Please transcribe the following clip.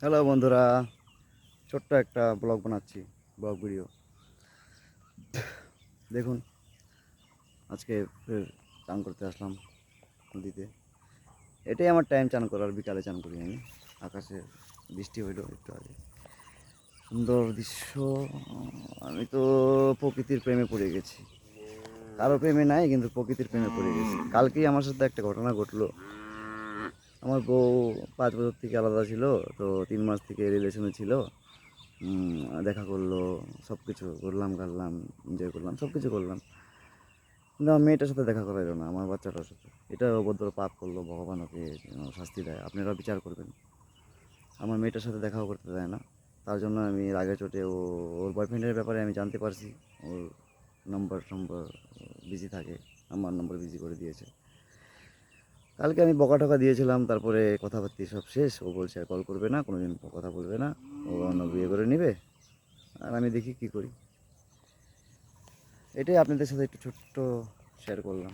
Hello বন্ধুরা, ছোট্ট একটা ব্লগ বানাচ্ছি, ব্লগ ভিডিও। দেখুন, আজকে ফের চান করতে আসলাম নদীতে। এটাই আমার টাইম চান করার, বিকালে চান করি আমি। আকাশে বৃষ্টি হইলো একটু আগে, সুন্দর দৃশ্য। আমি তো প্রকৃতির প্রেমে পড়ে গেছি। কারো প্রেমে নাই, কিন্তু প্রকৃতির প্রেমে পড়ে গেছি। কালকেই আমার সাথে একটা ঘটনা ঘটলো। আমার বউ 5 বছর থেকে আলাদা ছিল, তো 3 মাস থেকে রিলেশনে ছিল। দেখা করলো, সব কিছু ঘুরলাম ঘারলাম, এনজয় করলাম, সব কিছু করলাম। কিন্তু আমার মেয়েটার সাথে দেখা করা না, আমার বাচ্চাটার সাথে। এটা অভদ্র পাপ করলো, ভগবান ওকে শাস্তি দেয়, আপনারা বিচার করবেন। আমার মেয়েটার সাথে দেখাও করতে দেয় না। তার জন্য আমি রাগে চোটে ওর বয়ফ্রেন্ডের ব্যাপারে আমি জানতে পারছি। ওর নম্বর বিজি থাকে, আমার নম্বর বিজি করে দিয়েছে। কালকে আমি বকা টকা দিয়েছিলাম, তারপরে কথাবার্তি সব শেষ। ও বলছে আর কল করবে না, কোনোদিন কথা বলবে না, ও অন্য বিয়ে করে নেবে। আর আমি দেখি কী করি। এটাই আপনাদের সাথে একটু ছোট্ট শেয়ার করলাম।